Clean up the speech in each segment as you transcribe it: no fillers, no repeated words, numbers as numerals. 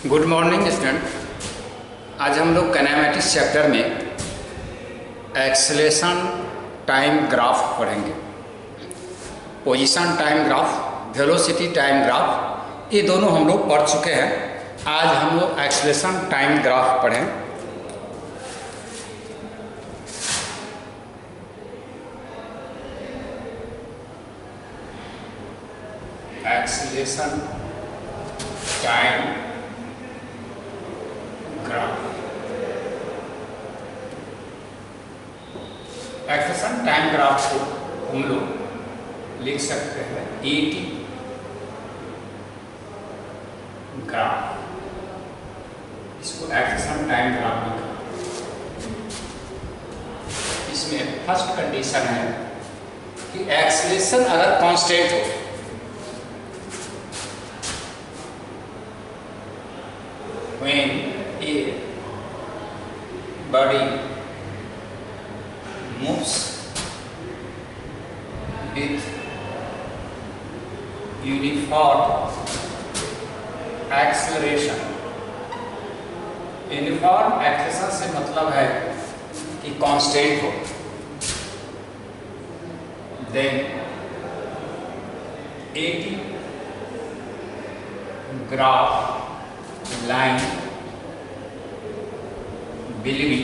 Good morning student. आज हम लोग काइनेमैटिक्स चैप्टर में एक्सेलेरेशन टाइम ग्राफ पढ़ेंगे। Position time graph, velocity time graph, ये दोनों हम लोग पढ़ चुके हैं। आज हम लोग एक्सेलेरेशन टाइम ग्राफ पढ़ें। Acceleration time graph. Acceleration time graph को हम लोग लिख सकते हैं ET ग्राफ। इसको एक्सेलेरेशन टाइम ग्राफ लिखा। इसमें फर्स्ट कंडीशन है कि एक्सेलेरेशन अगर कांस्टेंट हो, when a body moves with uniform acceleration, uniform acceleration से मतलब है कि कांस्टेंट हो, देन AT graph line will be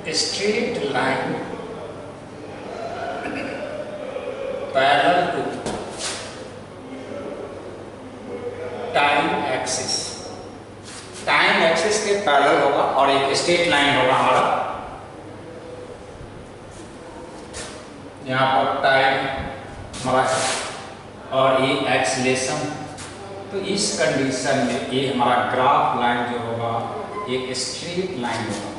a straight line parallel to time axis। Time axis के पैरेलल होगा और एक स्ट्रेट लाइन होगा हमारा। यहाँ पर टाइम हमारा और ये एक्सेलेरेशन, तो इस कंडीशन में ये हमारा ग्राफ लाइन जो होगा एक स्ट्रेट लाइन होगा।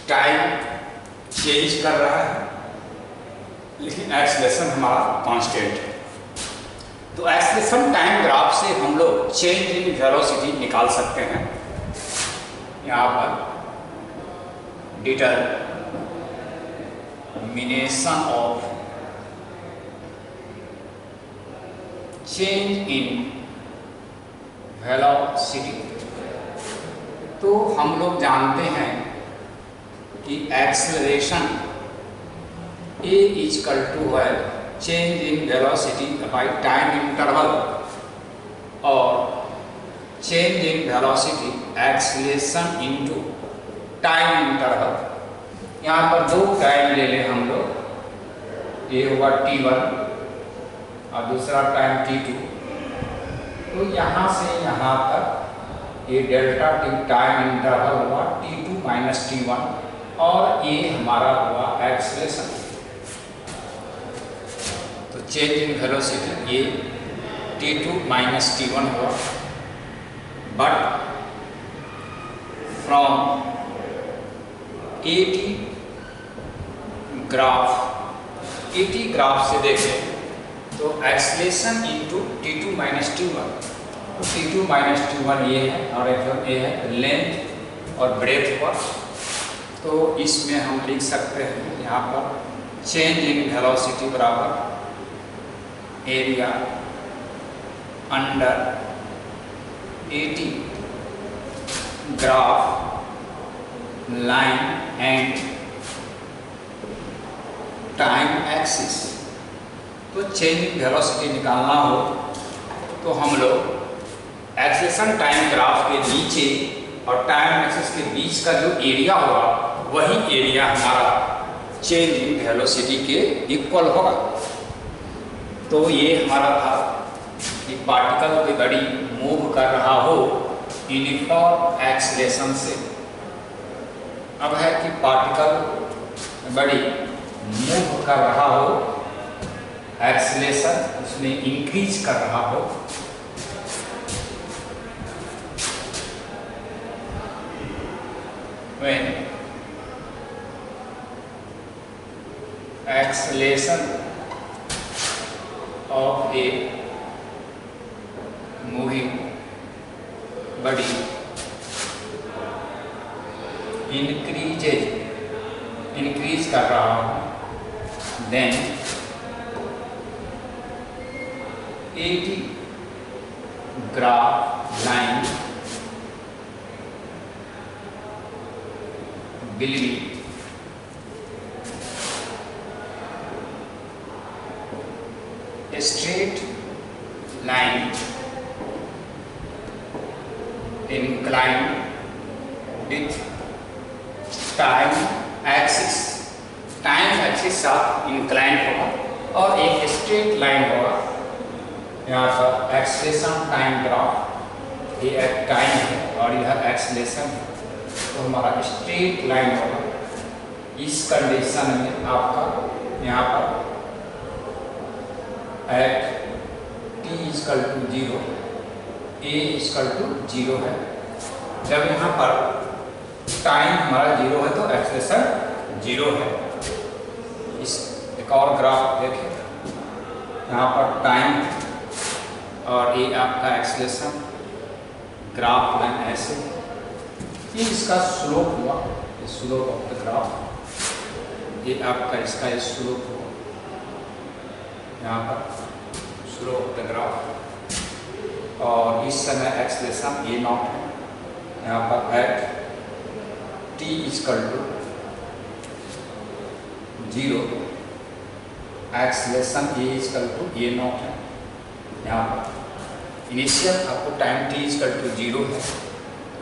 टाइम चेंज कर रहा है लेकिन एक्सेलेरेशन हमारा कांस्टेंट है। तो एक्सेलेरेशन टाइम ग्राफ से हम लोग चेंज इन वेलोसिटी निकाल सकते हैं। यहाँ पर determination of change in velocity. तो हम लोग जानते हैं कि एक्सेलरेशन A इक्वल टू है change in velocity by time interval, और change in velocity acceleration into time interval. यहाँ पर दो टाइम ले लें हम लोग, ये होगा T1 और दूसरा टाइम T2। तो यहाँ से यहाँ तक ये डेल्टा टी टाइम इंटरवल हुआ T2 माइनस T1, और ये हमारा हुआ एक्सेलरेशन। तो चेंज इन वेलोसिटी ये T2 माइनस T1 हुआ, बट फ्रॉम AT ग्राफ से देखें तो acceleration into T2 minus T1। तो T2 माइनस T1 ये है और ये है लेंथ और ब्रेथ पर। तो इसमें हम लिख सकते हैं यहाँ पर चेंज इन वेलोसिटी बराबर area under AT graph line and time axis. तो चेंज इन वेलोसिटी निकालना हो तो हम लोग एक्सेलरेशन टाइम ग्राफ के नीचे और टाइम एक्सिस के बीच का जो एरिया होगा वही एरिया हमारा चेंज इन वेलोसिटी के इक्वल होगा। तो ये हमारा था कि पार्टिकल कोई बड़ी मूव कर रहा हो यूनिफॉर्म एक्सेलरेशन से। अब है कि पार्टिकल बड़ी मूव कर रहा हो, एक्सेलरेशन उसमें इंक्रीज कर रहा हो, when acceleration of a moving body increase कर रहा हूँ, then 80 graph line will be a straight line inclined with time axis साथ इंक्लाइन होगा और एक स्ट्रेट लाइन होगा। यहाँ पर एक्सेलेरेशन टाइम ग्राफ, ये एक टाइम है और यह एक्सेलेरेशन है, तो हमारा स्ट्रेट लाइन होगा। इस कंडीशन में आपका यहाँ पर एट t = 0 a = 0 है। जब यहाँ पर टाइम हमारा 0 है तो एक्सेलेरेशन 0 है। इस एक और ग्राफ देखें, यहाँ पर टाइम और ये आपका एक्सेलेरेशन, ग्राफ लाइन ऐसे, ये इसका स्लोप हुआ, ये स्लोप ऑफ द ग्राफ, ये आपका इसका ये स्लोप हुआ, यहाँ पर स्लोप ऑफ द ग्राफ। और इस समय एक्सेलेरेशन a0 है, यहाँ पर eight t = 0 acceleration a = a0 है। यहाँ पर इनिशियल आपको टाइम t = 0 है,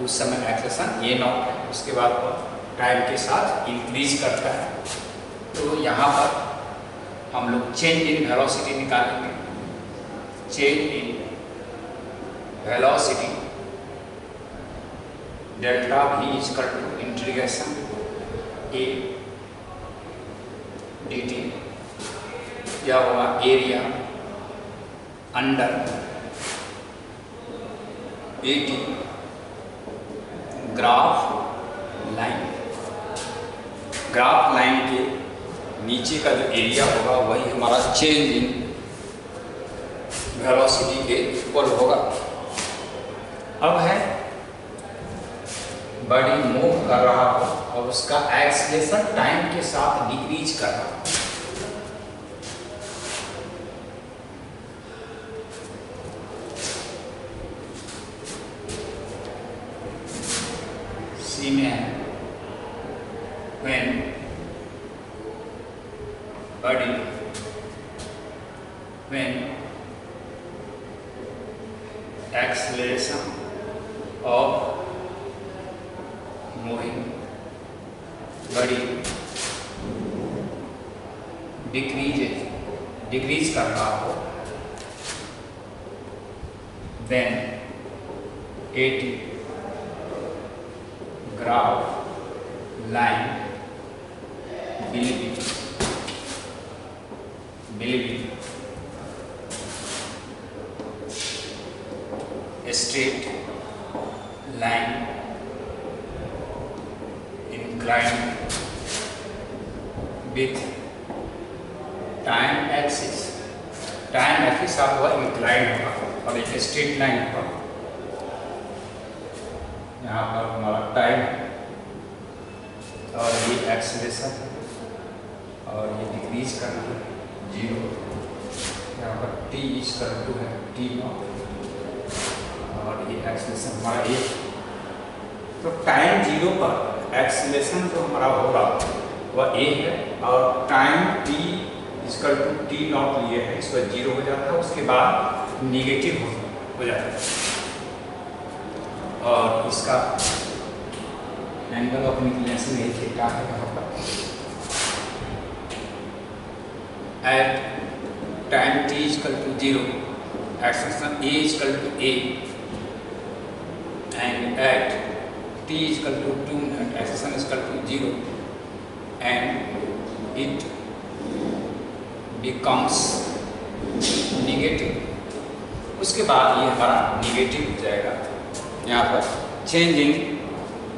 उस समय एक्सेलेरेशन a0 है, उसके बाद टाइम के साथ इंक्रीज करता है। तो यहाँ पर हम लोग चेंज इन वेलोसिटी निकालेंगे। Change in velocity delta v = integration a dt, या होगा area under 80 graph line. Graph line के नीचे का जो एरिया होगा वही हमारा चेंज इन वेलोसिटी के इक्वल होगा। अब है बॉडी मूव कर रहा हो और उसका एक्सेलेरेशन टाइम के साथ डिक्रीज कर रहा हो। सी में है when body acceleration of moving body decrease कर रहा हो, then 80 graph line will be a straight line inclined with time axis आपका इंक्लाइन होगा और एक स्ट्रेट लाइन होगा। यहाँ पर हमारा टाइम और ये एक्सेलेरेशन और ये डिक्रीज करना है 0। यहाँ पर t = है t0 और ये एक्सेलेरेशन हमारा a। तो टाइम 0 पर एक्सेलेरेशन जो हमारा होगा वह a है और टाइम t = t0 लिए है, इस पर 0 हो जाता है, उसके बाद निगेटिव हो जाता है। और इसका एंगल ऑफ इंक्लिनेशन यही थीटा है। यहाँ पर at time t = 0 acceleration a = a and at t = 2 and acceleration = 0 and it becomes negative. उसके बाद ये हमारा नेगेटिव हो जाएगा। यहाँ पर चेंज इन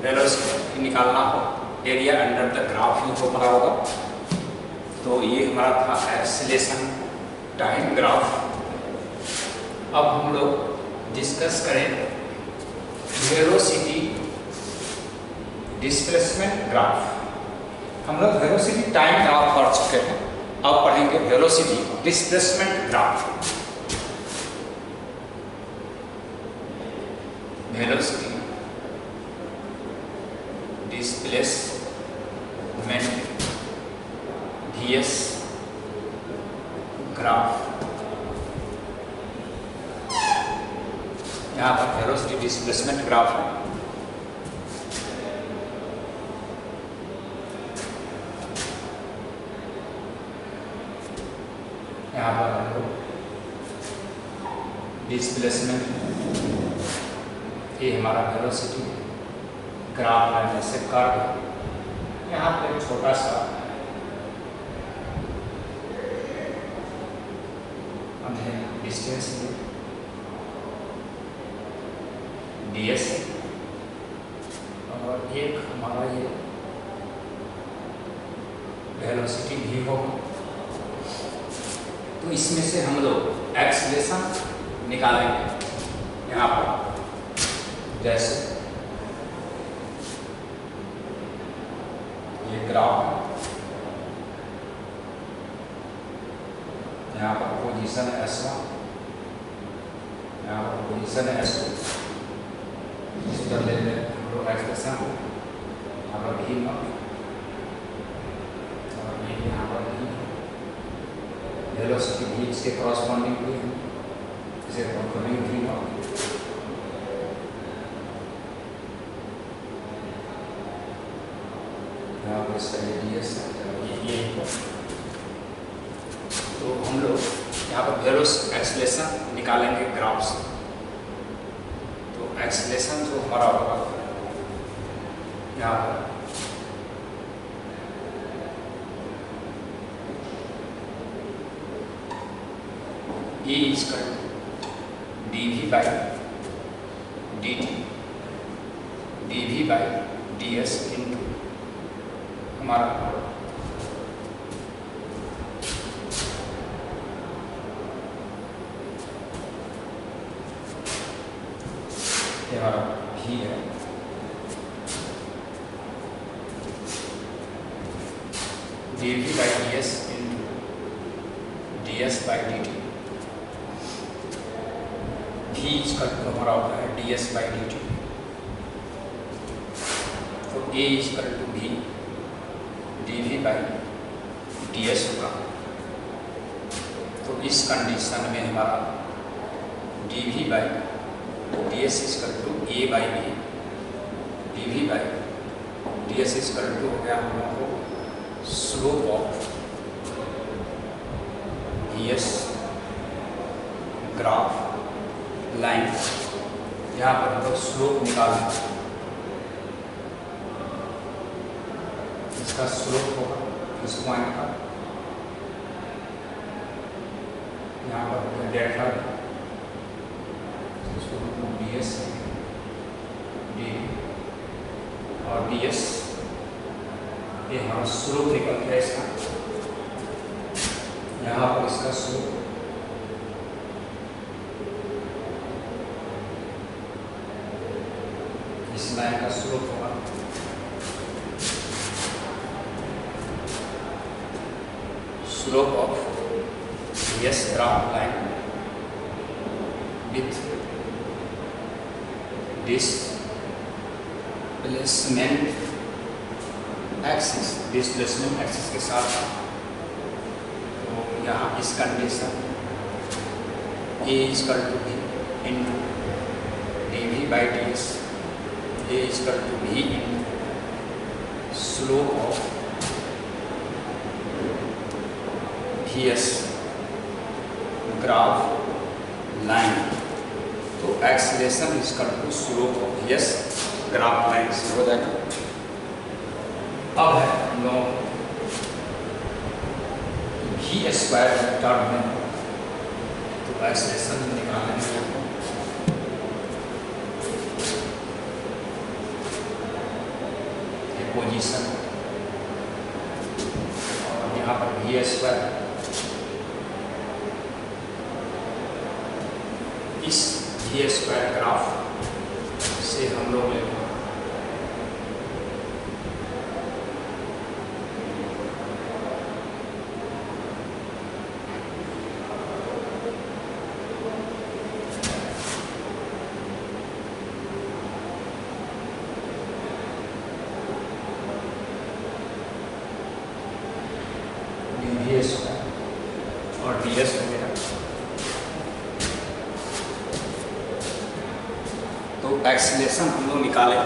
वेलोसिटी निकालना हो, एरिया अंडर द ग्राफ ही हमारा होगा। तो ये हमारा था एक्सेलेरेशन टाइम ग्राफ। अब हम लोग डिस्कस करें वेलोसिटी डिस्प्लेसमेंट ग्राफ। हम लोग वेलोसिटी टाइम ग्राफ पढ़ चुके हैं, अब पढ़ेंगे velocity displacement graph. Velocity displacement vs graph. यहाँ पर वेलोसिटी डिस्प्लेसमेंट ग्राफ है। यहाँ पर हम लोग डिस्प्लेसमेंट, ये हमारा वेलोसिटी ग्राफ है, जैसे कर्व। यहाँ पे छोटा सा हमने डिस्टेंस ds और एक हमारा ये वेलोसिटी भी होगा। तो इसमें से हम लोग एक्सीलरेशन निकालेंगे। यहाँ पर जैसे ये ग्राफ, यहाँ पर पोजीशन है S1, यहाँ पर पोजीशन है S2। इस पर ले लें हम लोग एक्सप्रेशन को, यहाँ पर भी और ये यहाँ पर भी वेलोसिटी भी इसके कॉरस्पॉन्डिंग भी है, इसे करेंगे भी और यहाँ पर इसका ds है ये। तो हम लोग यहाँ पर वेलोसिटी एक्सीलरेशन निकालेंगे ग्राफ से। तो एक्सीलरेशन जो हमारा होगा यहाँ पर E is equal to dv by dt dv by ds into हमारा ये हमारा v है, dv by ds into ds by dt। v इसका तो हमारा होता है ds by dt। तो a equal to v dv by ds होगा। तो इस कंडीशन में हमारा dv by ds equal to a by b, dv by ds equal to हो गया हम लोग को slope of vs graph line. यहाँ पर हम लोग स्लोप निकालेंगे, इसका स्लोप होगा इस पॉइंट का, यहाँ पर डेल्टा ds d और ds, ये हमारा स्लोप निकल गया इसका। यहाँ पर इसका स्लोप इस लाइन का स्लोप होगा slope of ds graph line with displacement axis, displacement axis के साथ। तो यहाँ इस condition a equal to v into dv by ds, a equal to v into slope of vs graph line. तो acceleration equal to slope of vs graph line से हो जाएगा। अब है हम लोग v स्क्वायर टर्म में, तो एक्सीलरेशन निकालेंगे। ये पोजीशन और यहाँ पर v स्क्वायर, इस v स्क्वायर ग्राफ से हम लोग लेंगे और ds वगैरह। तो एक्सीलरेशन हम लोग निकाले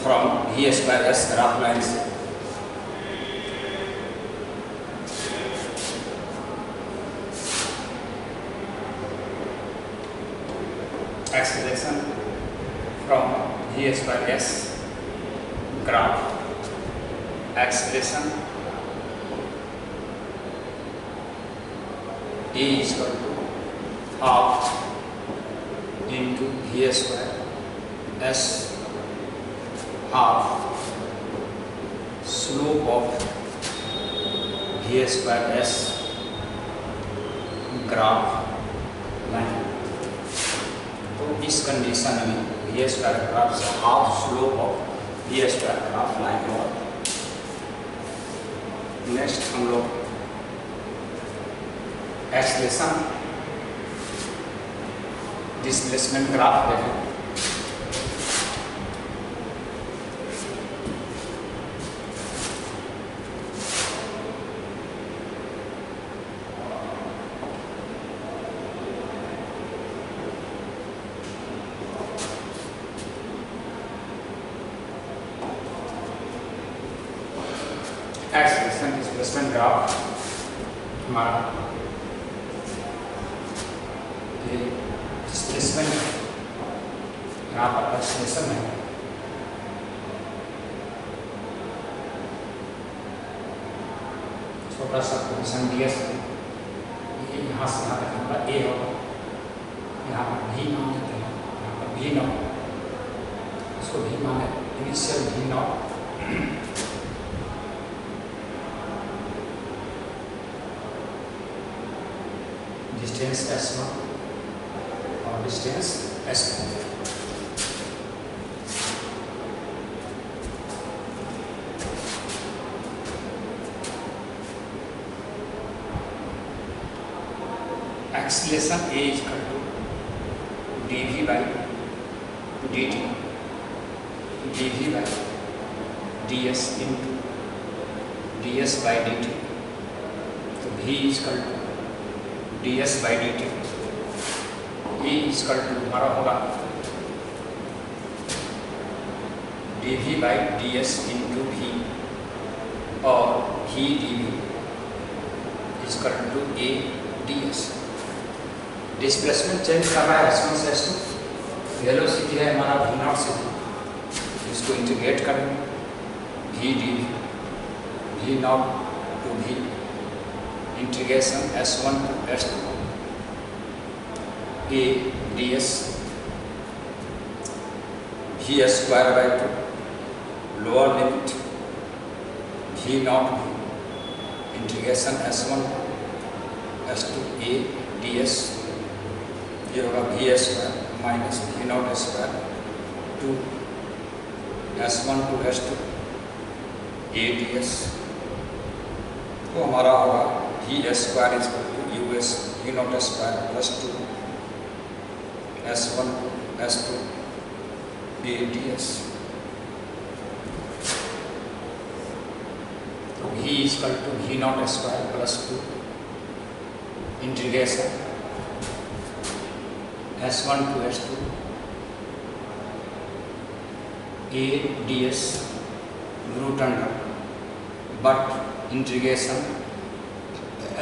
from v square s graph line से। Acceleration from v square s graph acceleration A is equal to half into v square s half slope of v square s graph line. तो इस condition में v square graph से half slope of v square graph line होगा। Next हम लोग acceleration displacement graph देखें। Acceleration displacement graph हमारा displacement यहाँ पर एक्सीलरेशन है। छोटा सा पोजिशन ds है, ये यहाँ से यहाँ तक हमारा a होगा, यहाँ पर v मान लेते हैं, यहाँ पर v नॉट, इसको v माने initial v not. Distance s1 और distance s2। Acceleration A is equal to dv by dt dv by ds into ds by dt। तो v is equal to ds by dt। E is equal to हमारा होगा dv by ds into v और v dv is equal to a ds। Displacement change कर रहा है s1 से s2, velocity है हमारा v नॉट से, इसको इंटीग्रेट करेंगे v dv v naught to v integration s1 to s2 a ds v square by 2 lower limit v naught integration s1 s2 a ds। ये होगा v square minus v naught square to s1 to s2 a ds। तो हमारा होगा v square is equal to us v naught square plus 2 s1 to s2 a ds। तो v is equal to v naught square plus 2 integration s1 to s2 a ds root under but integration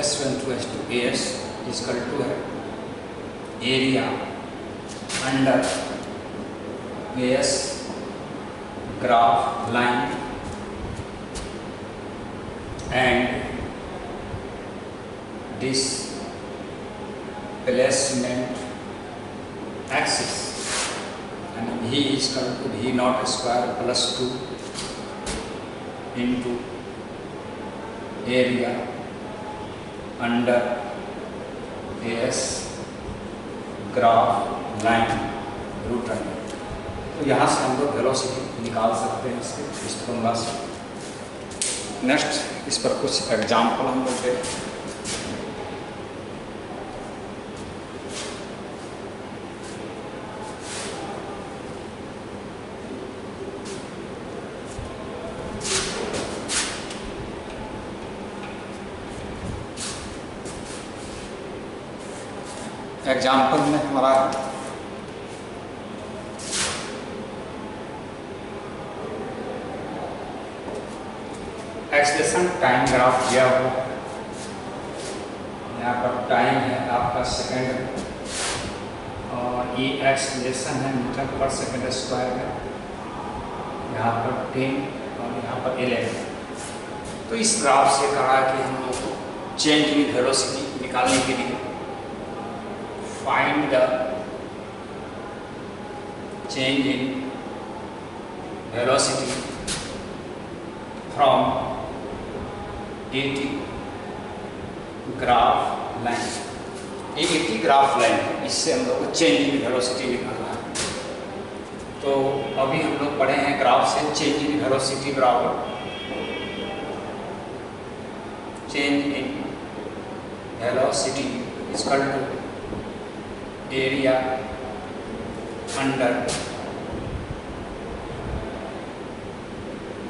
s1 to s2 as is equal to है area under as graph line and displacement axis and v is equal to v naught square plus 2 into area under as graph line root under. तो यहाँ से हम लोग velocity निकाल सकते हैं इसके इस फॉर्मूला से। नेक्स्ट इस पर कुछ एग्जाम्पल हम लोग देखें। एग्जाम्पल में हमारा एक्सेलरेशन टाइम ग्राफ दिया हुआ, यहाँ पर टाइम है आपका सेकेंड और ये एक्सेलरेशन है मीटर पर सेकेंड स्क्वायर में, यहाँ पर 10 और यहाँ पर 11। तो इस ग्राफ से कहा कि हम लोग को चेंज इन वेलोसिटी निकालने के लिए find the change in velocity from 80 graph line. ये 80 ग्राफ लाइन है, इससे हम लोग को चेंज इन वेलोसिटी निकालना है। तो अभी हम लोग पढ़े हैं ग्राफ से चेंज इन वेलोसिटी बराबर change in velocity equal to area under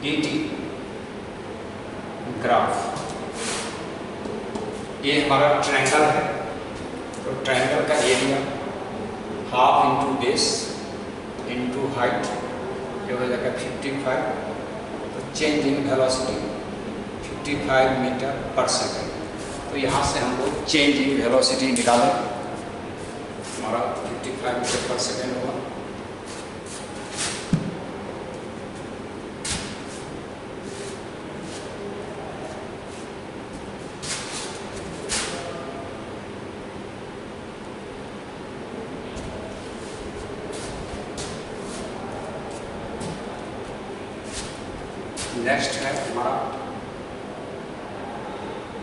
80 graph. ये हमारा ट्रायंगल है, तो ट्रायंगल का area half into base into height जो हो जाएगा 55। तो चेंज इन वेलोसिटी 55 मीटर पर सेकेंड। तो यहाँ से हम लोग चेंज इन वेलोसिटी निकालें, हमारा 55 मीटर पर सेकेंड होगा। नेक्स्ट है हमारा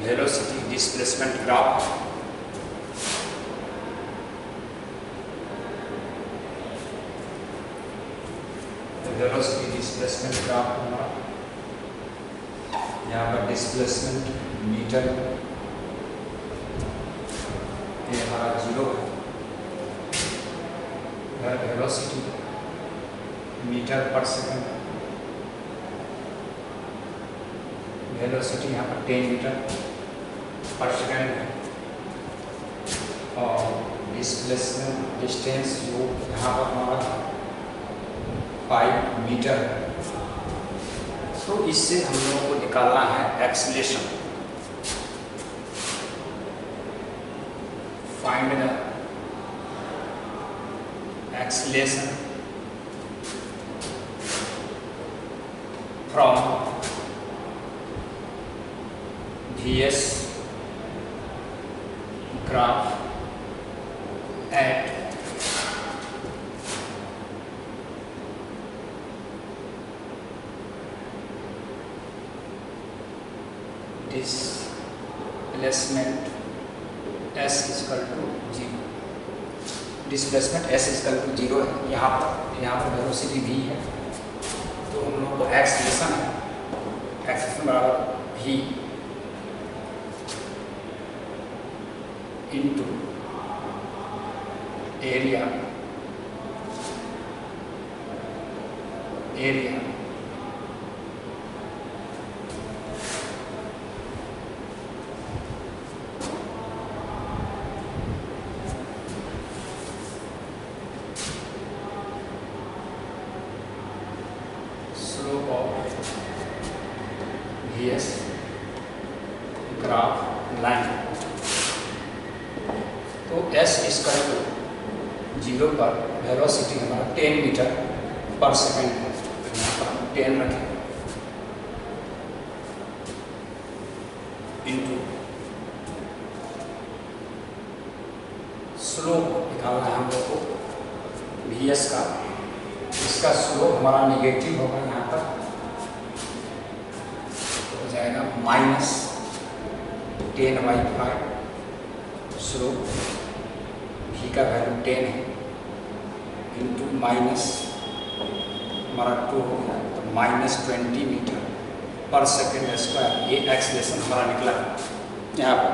velocity displacement graph. Velocity displacement graph हमारा, यहाँ पर डिस्प्लेसमेंट मीटर, ये हमारा 0 है, वेलोसिटी मीटर पर सेकेंड, वेलोसिटी यहाँ पर 10 मीटर पर सेकेंड है और डिस्प्लेसमेंट डिस्टेंस जो यहाँ पर हमारा 5 मीटर है। तो इससे हम लोगों को निकालना है एक्सेलरेशन। फाइंड द एक्सेलरेशन फ्रॉम Vs graph at displacement s equal to 0। Displacement s equal to 0 है, यहाँ पर वेलोसिटी v है, तो हम लोग को एक्सेलरेशन है, एक्सेलरेशन बराबर v into area slope of Vs graph line। तो s इक्वल टू 0 पर वेलोसिटी हमारा 10 मीटर पर सेकेंड है, तो यहाँ पर हम 10 रखें इंटू स्लोप निकालना है हम लोग को Vs का। इसका स्लोप हमारा निगेटिव होगा, यहाँ पर हो जाएगा -10/5। स्लोप v का वैल्यू 10 है इंटू माइनस हमारा 2 हो गया, तो -20 मीटर पर सेकेंड स्क्वायर। ये एक्सेलरेशन हमारा निकला यहाँ पर।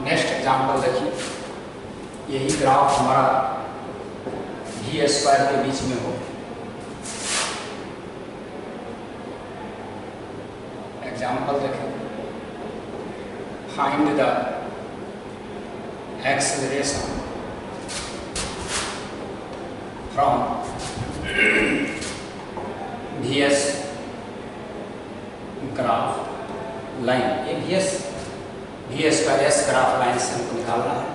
नेक्स्ट एग्जाम्पल देखिए, यही ग्राफ हमारा v वी स्क्वायर के बीच में हो। एग्जाम्पल देखें, find the acceleration from V S graph line. ये V square S graph line से हमको निकालना है।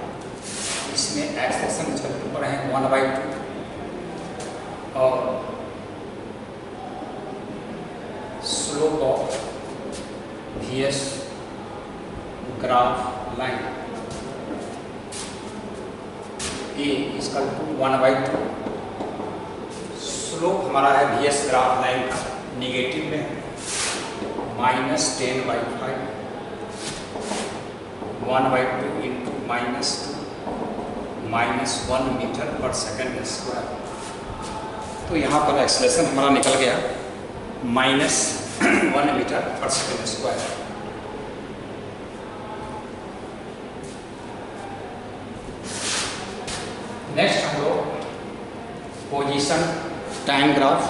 इसमें एक्सेलरेशन इक्वल टू है 1/2 और slope of V S graph line A equal to 1/2। Slope हमारा है वी एस ग्राफ लाइन का निगेटिव में है -10/5 1/2 इंटू -1 मीटर पर सेकेंड स्क्वायर। तो यहाँ पर एक्सेलरेशन हमारा निकल गया -1 मीटर पर सेकेंड स्क्वायर। नेक्स्ट हम लोग position time graph,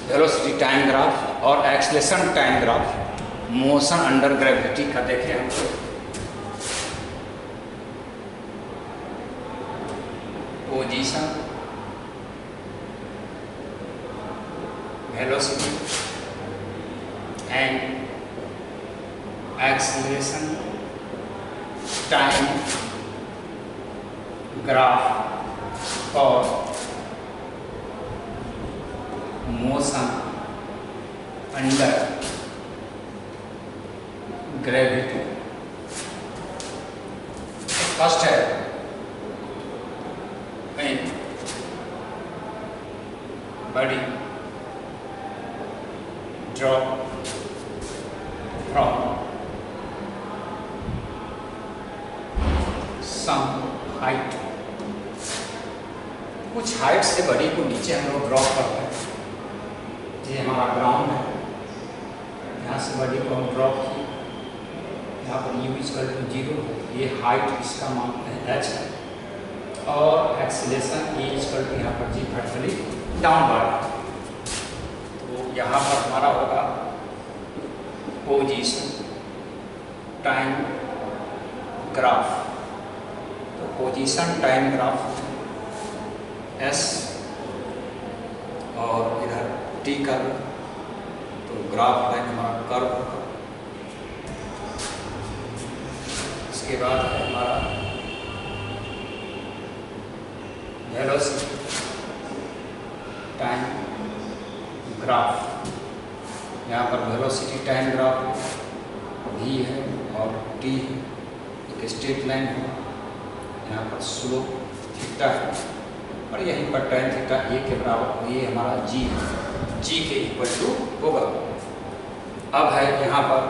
velocity time graph और acceleration time graph motion under gravity का देखें हम लोग। Position, velocity and acceleration time graph और मोशन अंडर ग्रेविटी। फर्स्ट है when body drop from some height, कुछ हाइट से बॉडी को नीचे हम लोग ड्रॉप करते हैं। ये हमारा ग्राउंड है, यहाँ से बॉडी को हम ड्रॉप किए, यहाँ पर u इक्वल टू 0, ये हाइट इसका मान है h है और एक्सेलरेशन ए इक्वल टू यहाँ पर जी वर्टिकली डाउनवर्ड। तो यहाँ पर हमारा होगा पोजीशन टाइम ग्राफ। तो पोजीशन टाइम ग्राफ एस और इधर टी कर्व, तो ग्राफ लाइन हमारा कर्व होगा। इसके बाद है हमारा वेलोसिटी टाइम ग्राफ। यहाँ पर वेलोसिटी टाइम ग्राफ v है और t है, एक स्ट्रेट लाइन है। यहाँ पर स्लोप थीटा है और यहीं पर tan थीटा a के बराबर, ये हमारा g है, g के इक्वल टू होगा। अब है यहाँ पर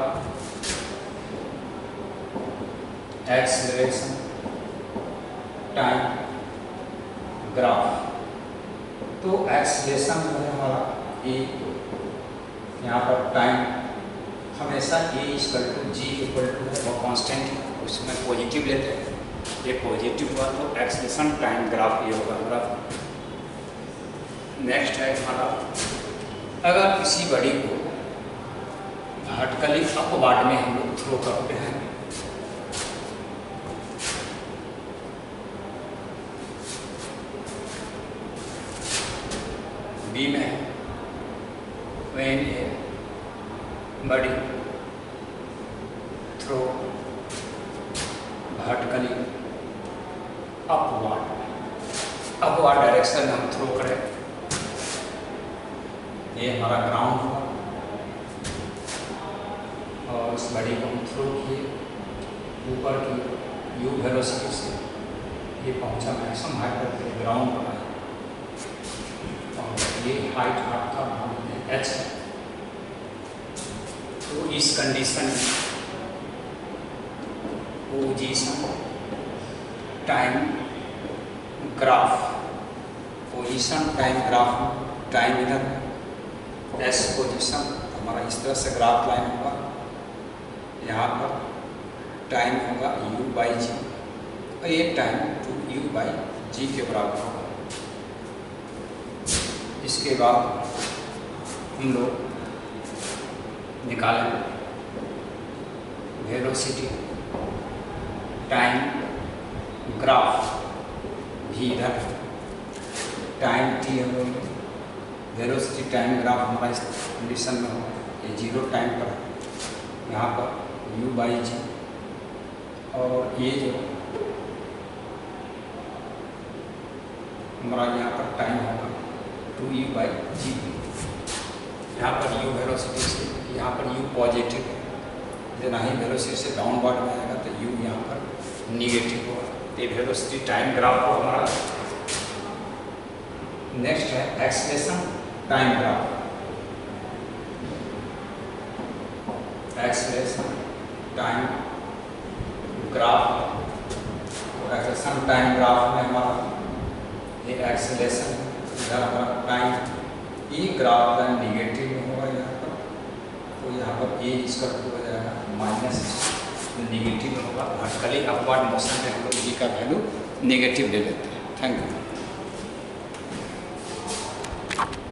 एक्सेलरेशन टाइम ग्राफ। तो एक्सेलरेशन जो है हमारा ए, यहाँ पर टाइम हमेशा A equal to G equal to है, वो कांस्टेंट है, उसमें पॉजिटिव लेते हैं। ये पॉजिटिव हुआ तो एक्सेलरेशन टाइम ग्राफ ये होगा ग्राफ। नेक्स्ट है हमारा, अगर किसी बॉडी को वर्टिकली अपवर्ड में हम लोग थ्रो करते हैं, बी में when a body throw vertically upward direction में हम थ्रो करें, ये हमारा ग्राउंड हुआ और इस बॉडी को हम थ्रो किए ऊपर की u वेलोसिटी से, ये पहुंचा मैक्सिमम हाइट पर ग्राउंड बना और ये हाइट आपका h है। तो इस कंडीशन में position time graph, position time graph, time इधर एस पोजीशन हमारा इस तरह से ग्राफ लाइन होगा, यहाँ पर टाइम होगा u/g और ये टाइम 2u/g के बराबर होगा। इसके बाद हम लोग निकालें वेलोसिटी टाइम ग्राफ भी इधर टाइम टी हम लोग वेलोसिटी टाइम ग्राफ हमारा इस कंडीशन में हो, ये 0 टाइम पर है, यहाँ पर u/g और ये जो हमारा यहाँ पर टाइम होगा 2u/g। यहाँ पर u वेलोसिटी से, यहाँ पर u पॉजिटिव है, देना ही वेलोसिटी से डाउनवर्ड में आएगा तो u यहाँ पर निगेटिव होगा। ये वेलोसिटी टाइम ग्राफ हो हमारा। नेक्स्ट है acceleration time graph. Acceleration time graph, acceleration time graph में हमारा ये एक्सेलरेशन इधर हमारा टाइम, ये ग्राफ का निगेटिव में होगा यहाँ पर, तो यहाँ पर ये इसका हो जाएगा माइनस, निगेटिव में होगा। वर्टिकली अपवर्ड मोशन में हम लोग जी का वैल्यू निगेटिव ले लेते हैं। Thank you.